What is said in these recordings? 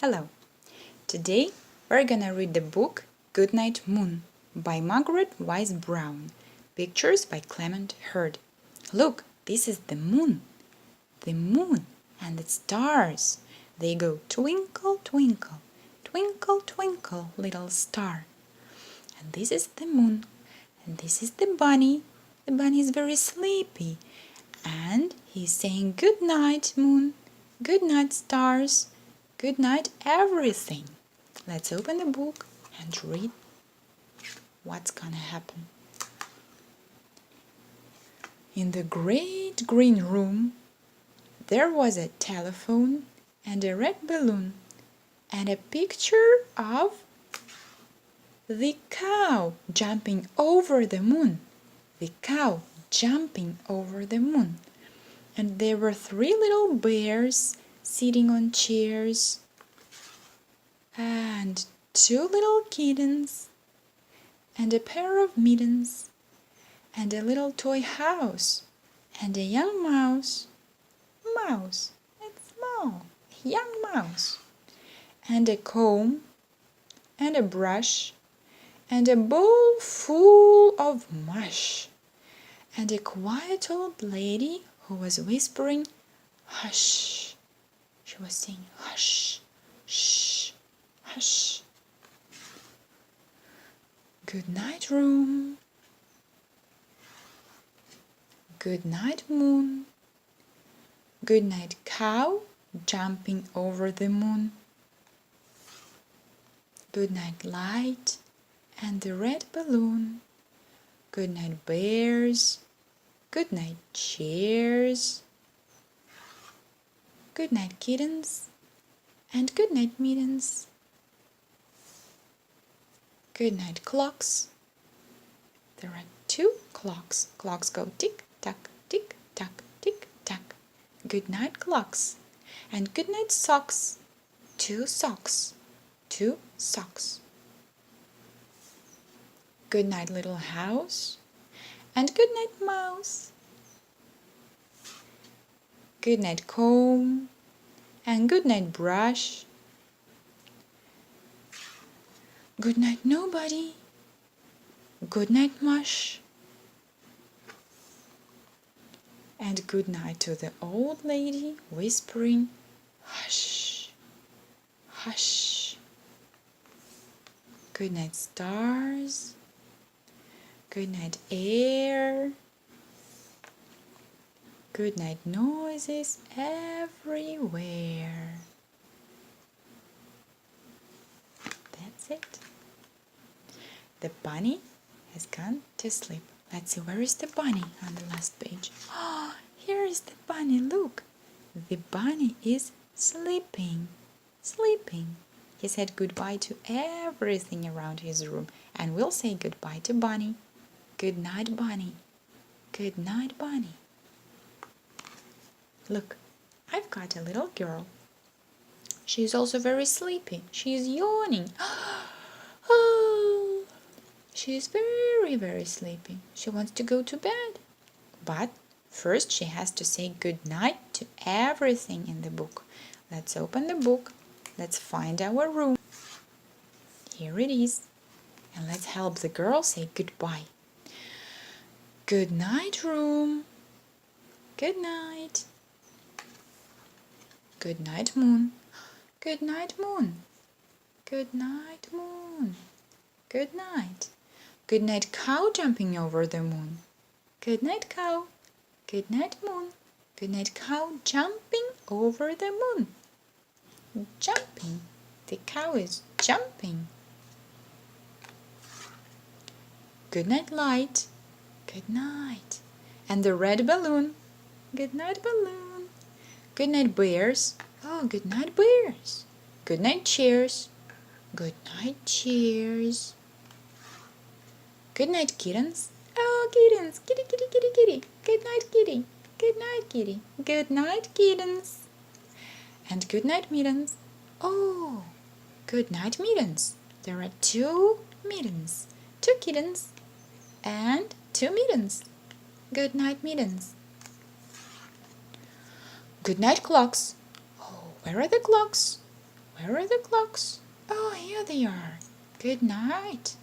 Hello. Today we're gonna read the book Goodnight Moon by Margaret Wise Brown. Pictures by Clement Hurd. Look, this is the moon. The moon and the stars. They go twinkle, twinkle, twinkle, twinkle, little star. And this is the moon. And this is the bunny. The bunny is very sleepy. And he's saying good night, moon. Good night, stars. Good night, everything. Let's open the book and read what's gonna happen. In the great green room, there was a telephone and a red balloon and a picture of the cow jumping over the moon. The cow jumping over the moon. And there were 3 little bears sitting on chairs and 2 little kittens and a pair of mittens and a little toy house and a young mouse. Mouse, it's small, a young mouse. And a comb and a brush and a bowl full of mush and a quiet old lady who was whispering, hush. She was saying, hush, shh, hush. Good night, room. Good night, moon. Good night, cow jumping over the moon. Good night, light and the red balloon. Good night, bears. Good night, chairs. Good night, kittens. And good night, mittens. Good night, clocks. There are 2 clocks. Clocks go tick tock, tick tock, tick tock. Good night, clocks. And good night, socks. 2 socks. 2 socks. Good night, little house. And good night, mouse. Good night, comb. And good night, brush. Good night, nobody. Good night, mush. And good night to the old lady whispering, hush, hush. Good night, stars. Good night, air. Good night, noises everywhere. That's it. The bunny has gone to sleep. Let's see, where is the bunny on the last page? Oh, here is the bunny, look. The bunny is sleeping, sleeping. He said goodbye to everything around his room, and we'll say goodbye to Bunny. Good night, Bunny. Good night, Bunny. Look, I've got a little girl. She is also very sleepy. She is yawning. Oh, she is very, very sleepy. She wants to go to bed. But first she has to say good night to everything in the book. Let's open the book. Let's find our room. Here it is. And let's help the girl say goodbye. Good night, room. Good night. Good night, moon. Good night, moon. Good night, moon. Good night. Good night, cow jumping over the moon. Good night, cow. Good night, moon. Good night, cow jumping over the moon. Jumping. The cow is jumping. Good night, light. Good night. And the red balloon. Good night, balloon. Good night, bears. Oh, good night, bears. Good night, chairs. Good night, chairs. Good night, kittens. Oh, kittens. Kitty, kitty, kitty, kitty. Good night, kitty. Good night, kitty. Good night, kittens. And good night, mittens. Oh, good night, mittens. There are 2 mittens, 2 kittens, and 2 mittens. Good night, mittens. Good night, clocks. Oh, where are the clocks? Where are the clocks? Oh, here they are. Good night.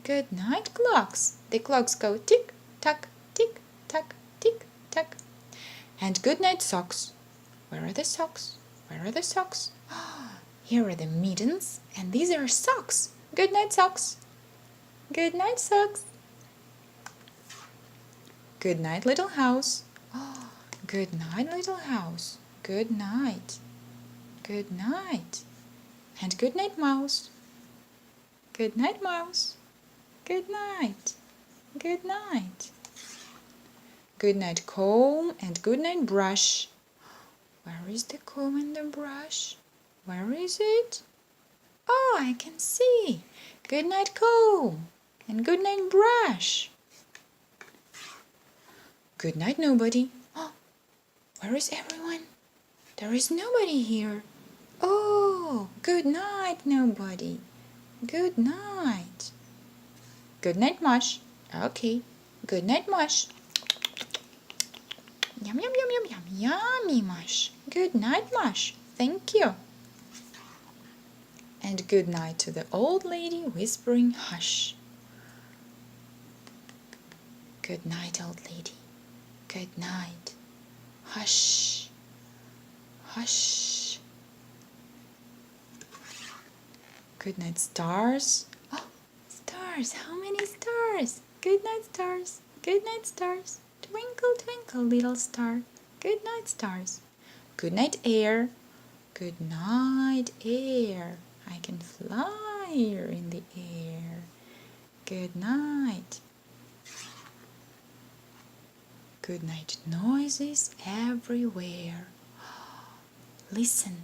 Good night, clocks. The clocks go tick tock, tick tock, tick tock. And good night, socks. Where are the socks? Where are the socks? Here are the mittens, and these are socks. Good night, socks. Good night, socks. Good night, little house. Good night, little house. Good night. Good night. And good night, mouse. Good night, mouse. Good night. Good night. Good night, comb, and good night, brush. Where is the comb and the brush? Where is it? Oh, I can see. Good night, comb, and good night, brush. Good night, nobody. Oh, where is everyone? There is nobody here. Oh, good night, nobody. Good night. Good night, Mush. Okay. Good night, Mush. Yum, yum, yum, yum, yum. Yummy, Mush. Good night, Mush. Thank you. And good night to the old lady whispering hush. Good night, old lady. Good night. Hush. Hush. Good night, stars. Oh, stars. How many stars? Good night, stars. Good night, stars. Twinkle, twinkle, little star. Good night, stars. Good night, air. Good night, air. I can fly here in the air. Good night. Good night, noises everywhere. Listen,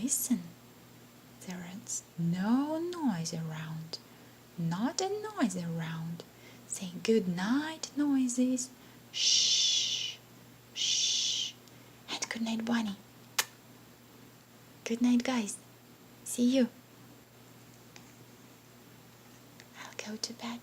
listen. There is no noise around. Not a noise around. Say good night, noises. Shh, shh. And good night, Bunny. Good night, guys. See you. I'll go to bed.